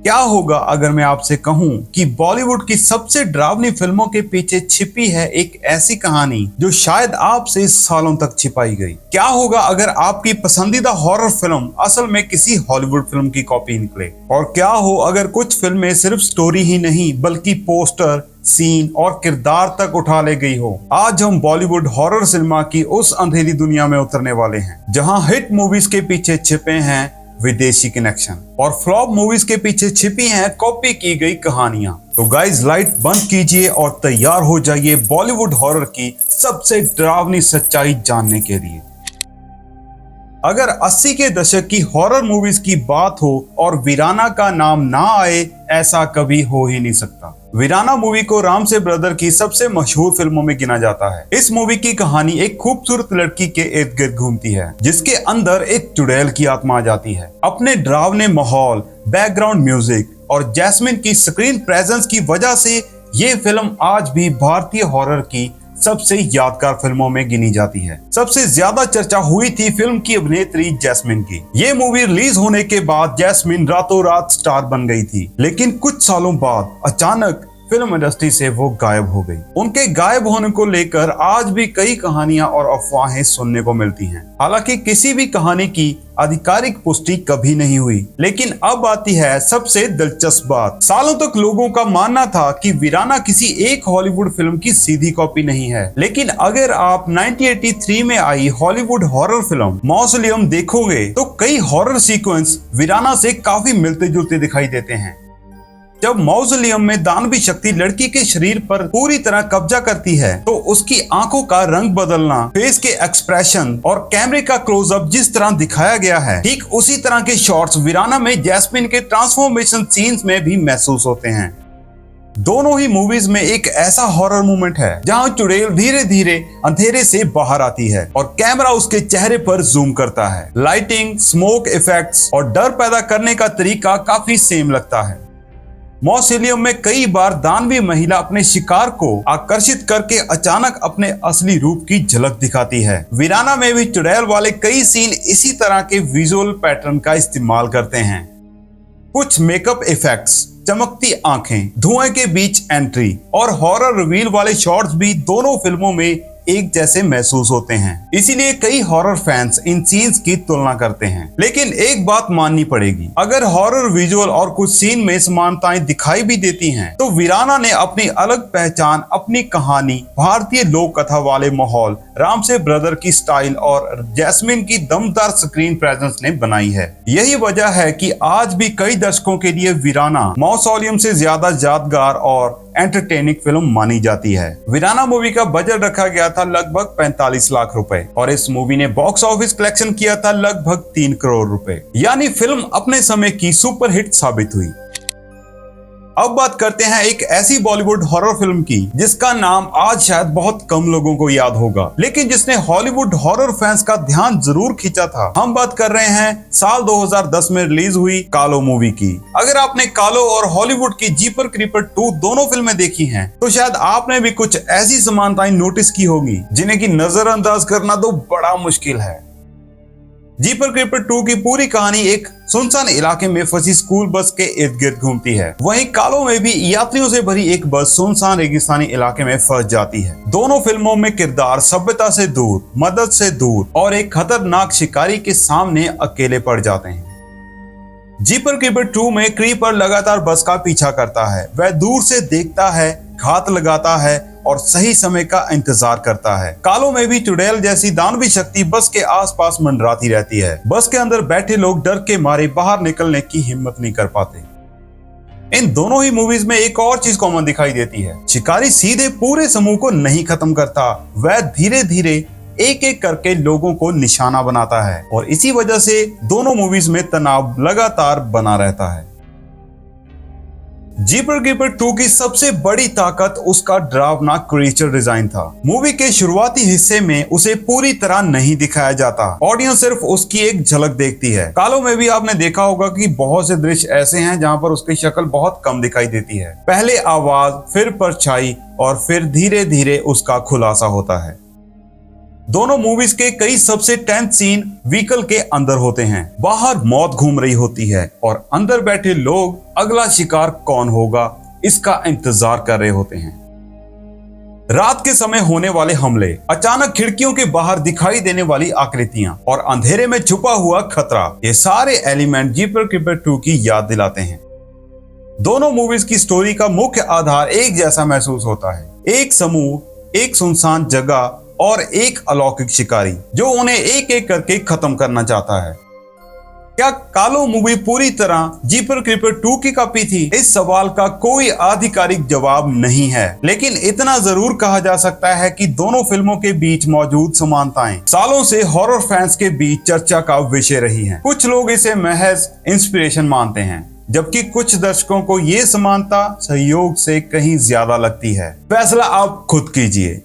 क्या होगा अगर मैं आपसे कहूं कि बॉलीवुड की सबसे डरावनी फिल्मों के पीछे छिपी है एक ऐसी कहानी जो शायद आपसे सालों तक छिपाई गई। क्या होगा अगर आपकी पसंदीदा हॉरर फिल्म असल में किसी हॉलीवुड फिल्म की कॉपी निकले? और क्या हो अगर कुछ फिल्में सिर्फ स्टोरी ही नहीं बल्कि पोस्टर, सीन और किरदार तक उठा ले गई हो। आज हम बॉलीवुड हॉरर सिनेमा की उस अंधेरी दुनिया में उतरने वाले हैं जहां हिट मूवीज के पीछे छिपे हैं विदेशी कनेक्शन और फ्लॉप मूवीज के पीछे छिपी हैं कॉपी की गई कहानियां। तो गाइस, लाइट बंद कीजिए और तैयार हो जाइए बॉलीवुड हॉरर की सबसे डरावनी सच्चाई जानने के लिए। अगर 80 के दशक की हॉरर मूवीज की बात हो और वीराना का नाम ना आए, ऐसा कभी हो ही नहीं सकता। वीराना मूवी को रामसे ब्रदर की सबसे मशहूर फिल्मों में गिना जाता है। इस मूवी की कहानी एक खूबसूरत लड़की के इर्द गिर्द घूमती है जिसके अंदर एक चुड़ैल की आत्मा आ जाती है। अपने डरावने माहौल, बैकग्राउंड म्यूजिक और जैस्मिन की स्क्रीन प्रेजेंस की वजह से ये फिल्म आज भी भारतीय हॉरर की सबसे यादगार फिल्मों में गिनी जाती है। सबसे ज्यादा चर्चा हुई थी फिल्म की अभिनेत्री जैस्मिन की। ये मूवी रिलीज होने के बाद जैस्मिन रातों रात स्टार बन गई थी, लेकिन कुछ सालों बाद अचानक फिल्म इंडस्ट्री से वो गायब हो गई। उनके गायब होने को लेकर आज भी कई कहानियां और अफवाहें सुनने को मिलती हैं। हालांकि किसी भी कहानी की आधिकारिक पुष्टि कभी नहीं हुई। लेकिन अब आती है सबसे दिलचस्प बात। सालों तक लोगों का मानना था कि वीराना किसी एक हॉलीवुड फिल्म की सीधी कॉपी नहीं है, लेकिन अगर आप 1983 में आई हॉलीवुड हॉरर फिल्म मौसोलियम देखोगे तो कई हॉरर सीक्वेंस वीराना से काफी मिलते जुलते दिखाई देते हैं। जब मौसोलियम में दानवी शक्ति लड़की के शरीर पर पूरी तरह कब्जा करती है तो उसकी आंखों का रंग बदलना, फेस के एक्सप्रेशन और कैमरे का क्लोजअप जिस तरह दिखाया गया है, ठीक उसी तरह के शॉट्स वीराना में जैस्मिन के ट्रांसफॉर्मेशन सीन्स में भी महसूस होते हैं। दोनों ही मूवीज में एक ऐसा हॉरर मोमेंट है जहां चुड़ैल धीरे धीरे अंधेरे से बाहर आती है और कैमरा उसके चेहरे पर जूम करता है। लाइटिंग, स्मोक इफेक्ट्स और डर पैदा करने का तरीका काफी सेम लगता है। मौसोलियम में कई बार दानवी महिला अपने शिकार को आकर्षित करके अचानक अपने असली रूप की झलक दिखाती है। वीराना में भी चुड़ैल वाले कई सीन इसी तरह के विजुअल पैटर्न का इस्तेमाल करते हैं। कुछ मेकअप इफेक्ट्स, चमकती आंखें, धुएं के बीच एंट्री और हॉरर रिवील वाले शॉट्स भी दोनों फिल्मों में एक जैसे महसूस होते हैं। इसीलिए कई हॉरर फैंस इन सीन्स की तुलना करते हैं। लेकिन एक बात माननी पड़ेगी, अगर हॉरर विजुअल और कुछ सीन में समानताएं दिखाई भी देती हैं, तो वीराना ने अपनी अलग पहचान, अपनी कहानी, भारतीय लोक कथा वाले माहौल, रामसे ब्रदर की स्टाइल और जैस्मिन की दमदार स्क्रीन प्रेजेंस ने बनाई है। यही वजह है कि आज भी कई दर्शकों के लिए वीराना मौसोलियम से ज्यादा यादगार और एंटरटेनिंग फिल्म मानी जाती है। वीराना मूवी का बजट रखा गया था लगभग 45 लाख रुपए और इस मूवी ने बॉक्स ऑफिस कलेक्शन किया था लगभग 3 करोड़ रुपए, यानी फिल्म अपने समय की सुपरहिट साबित हुई। अब बात करते हैं एक ऐसी बॉलीवुड हॉरर फिल्म की जिसका नाम आज शायद बहुत कम लोगों को याद होगा, लेकिन जिसने हॉलीवुड हॉरर फैंस का ध्यान जरूर खींचा था। हम बात कर रहे हैं साल 2010 में रिलीज हुई कालो मूवी की। अगर आपने कालो और हॉलीवुड की जीपर क्रीपर 2 दोनों फिल्में देखी हैं, तो शायद आपने भी कुछ ऐसी समानताएं नोटिस की होगी जिन्हें की नजरअंदाज करना तो बड़ा मुश्किल है। जीपर क्रीपर 2 की पूरी कहानी एक सुनसान इलाके में फंसी स्कूल बस के इर्द गिर्द घूमती है। वहीं कालो में भी यात्रियों से भरी एक बस सुनसान रेगिस्तानी इलाके में फंस जाती है। दोनों फिल्मों में किरदार सभ्यता से दूर, मदद से दूर और एक खतरनाक शिकारी के सामने अकेले पड़ जाते हैं। जीपर क्रीपर 2 में क्रीपर लगातार बस का पीछा करता है। वह दूर से देखता है, घात लगाता है और सही समय का इंतजार करता है। कालो में भी चुड़ैल जैसी दानवी शक्ति बस के आसपास मंडराती रहती है। बस के अंदर बैठे लोग डर के मारे बाहर निकलने की हिम्मत नहीं कर पाते। इन दोनों ही मूवीज में एक और चीज कॉमन दिखाई देती है, शिकारी सीधे पूरे समूह को नहीं खत्म करता, वह धीरे धीरे एक एक करके लोगों को निशाना बनाता है और इसी वजह से दोनों मूवीज में तनाव लगातार बना रहता है। जीपर क्रीपर 2 की सबसे बड़ी ताकत उसका डरावना क्रिएचर डिजाइन था। मूवी के शुरुआती हिस्से में उसे पूरी तरह नहीं दिखाया जाता, ऑडियंस सिर्फ उसकी एक झलक देखती है। कालो में भी आपने देखा होगा कि बहुत से दृश्य ऐसे हैं जहां पर उसकी शक्ल बहुत कम दिखाई देती है। पहले आवाज, फिर परछाई और फिर धीरे धीरे उसका खुलासा होता है। दोनों मूवीज के कई सबसे टेंस सीन व्हीकल के अंदर होते हैं। बाहर मौत घूम रही होती है और अंदर बैठे लोग अगला शिकार कौन होगा इसका इंतजार कर रहे होते हैं। रात के समय होने वाले हमले, अचानक खिड़कियों के बाहर दिखाई देने वाली आकृतियां और अंधेरे में छुपा हुआ खतरा, ये सारे एलिमेंट जीपर क्रीपर 2 की याद दिलाते हैं। दोनों मूवीज की स्टोरी का मुख्य आधार एक जैसा महसूस होता है, एक समूह, एक सुनसान जगह और एक अलौकिक शिकारी जो उन्हें एक एक करके खत्म करना चाहता है। क्या कालो मूवी पूरी तरह जीपर क्रीपर 2 की कॉपी थी? इस सवाल का कोई आधिकारिक जवाब नहीं है, लेकिन इतना जरूर कहा जा सकता है कि दोनों फिल्मों के बीच मौजूद समानताएं सालों से हॉरर फैंस के बीच चर्चा का विषय रही हैं। कुछ लोग इसे महज इंस्पिरेशन मानते हैं, जबकि कुछ दर्शकों को ये समानता सहयोग से कहीं ज्यादा लगती है। फैसला आप खुद कीजिए।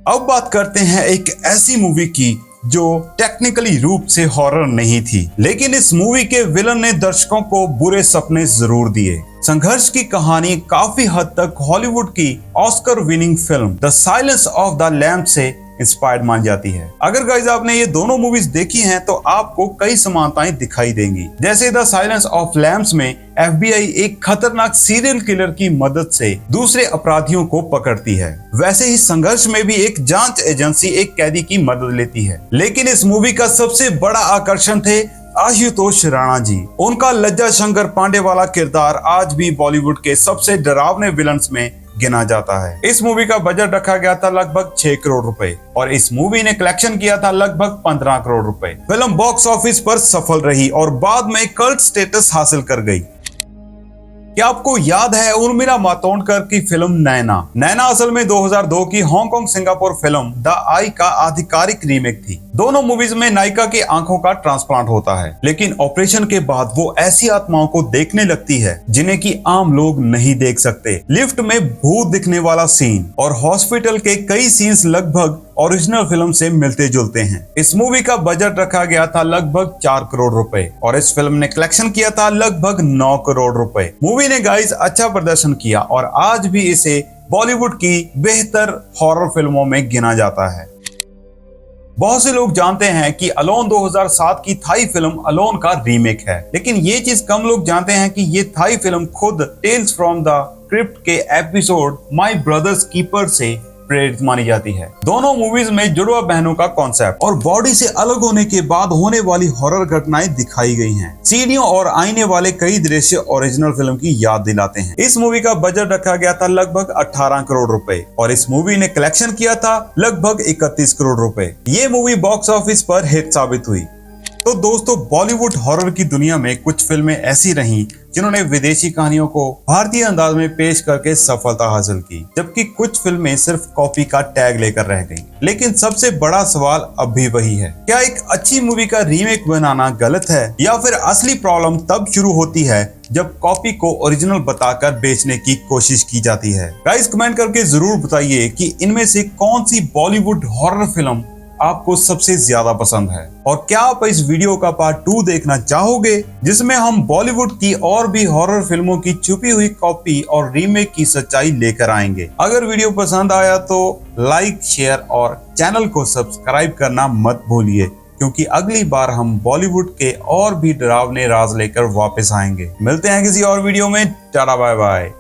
अब बात करते हैं एक ऐसी मूवी की जो टेक्निकली रूप से हॉरर नहीं थी, लेकिन इस मूवी के विलन ने दर्शकों को बुरे सपने जरूर दिए। संघर्ष की कहानी काफी हद तक हॉलीवुड की Oscar winning film the silence of the lamb से इंस्पायर्ड मान जाती है। अगर गाइस आपने ये दोनों मूवीज देखी हैं तो आपको कई समानताएं दिखाई देंगी। जैसे द साइलेंस ऑफ लैम्ब्स में FBI एक खतरनाक सीरियल किलर की मदद से दूसरे अपराधियों को पकड़ती है, वैसे ही संघर्ष में भी एक जांच एजेंसी एक कैदी की मदद लेती है। लेकिन इस मूवी का सबसे बड़ा आकर्षण थे आशुतोष राणा जी। उनका लज्जा शंकर पांडे वाला किरदार आज भी बॉलीवुड के सबसे डरावने विलन्स में गिना जाता है। इस मूवी का बजट रखा गया था लगभग 6 करोड़ रुपए और इस मूवी ने कलेक्शन किया था लगभग 15 करोड़ रुपए। फिल्म बॉक्स ऑफिस पर सफल रही और बाद में कल्ट स्टेटस हासिल कर गई। क्या आपको याद है उर्मिला मातोंडकर की फिल्म नैना? नैना असल में 2002 की हांगकांग सिंगापुर फिल्म द आई का आधिकारिक रीमेक थी। दोनों मूवीज में नायिका की आंखों का ट्रांसप्लांट होता है, लेकिन ऑपरेशन के बाद वो ऐसी आत्माओं को देखने लगती है जिन्हें कि आम लोग नहीं देख सकते। लिफ्ट में भूत दिखने वाला सीन और हॉस्पिटल के कई सीन्स लगभग ओरिजिनल फिल्म से मिलते जुलते हैं। इस मूवी का बजट रखा गया था लगभग 4 करोड़ रुपए और इस फिल्म ने कलेक्शन किया था लगभग 9 करोड़ रुपए। मूवी ने गाइस अच्छा प्रदर्शन किया और आज भी इसे बॉलीवुड की बेहतर हॉरर फिल्मों में गिना जाता है। बहुत से लोग जानते हैं कि अलोन 2007 की थाई फिल्म अलोन का रीमेक है, लेकिन ये चीज कम लोग जानते हैं कि ये थाई फिल्म खुद टेल्स फ्रॉम द क्रिप्ट के एपिसोड माय ब्रदर्स कीपर से प्रेरित मानी जाती है। दोनों मूवीज में जुड़वा बहनों का कॉन्सेप्ट और बॉडी से अलग होने के बाद होने वाली हॉरर घटनाएं दिखाई गई हैं। सीढ़ियों और आईने वाले कई दृश्य ओरिजिनल फिल्म की याद दिलाते हैं। इस मूवी का बजट रखा गया था लगभग 18 करोड़ रुपए और इस मूवी ने कलेक्शन किया था लगभग 31 करोड़ रुपए। ये मूवी बॉक्स ऑफिस पर हिट साबित हुई। तो दोस्तों, बॉलीवुड हॉरर की दुनिया में कुछ फिल्में ऐसी रहीं जिन्होंने विदेशी कहानियों को भारतीय अंदाज में पेश करके सफलता हासिल की, जबकि कुछ फिल्में सिर्फ कॉपी का टैग लेकर रह गईं। लेकिन सबसे बड़ा सवाल अब भी वही है, क्या एक अच्छी मूवी का रीमेक बनाना गलत है या फिर असली प्रॉब्लम तब शुरू होती है जब कॉपी को ओरिजिनल बताकर बेचने की कोशिश की जाती है? गाइस कमेंट करके जरूर बताइए कि इनमें से कौन सी बॉलीवुड हॉरर फिल्म आपको सबसे ज्यादा पसंद है और क्या आप इस वीडियो का पार्ट 2 देखना चाहोगे जिसमें हम बॉलीवुड की और भी हॉरर फिल्मों की छुपी हुई कॉपी और रीमेक की सच्चाई लेकर आएंगे। अगर वीडियो पसंद आया तो लाइक, शेयर और चैनल को सब्सक्राइब करना मत भूलिए, क्योंकि अगली बार हम बॉलीवुड के और भी डरावने राज लेकर वापस आएंगे। मिलते हैं किसी और वीडियो में। Tata bye bye.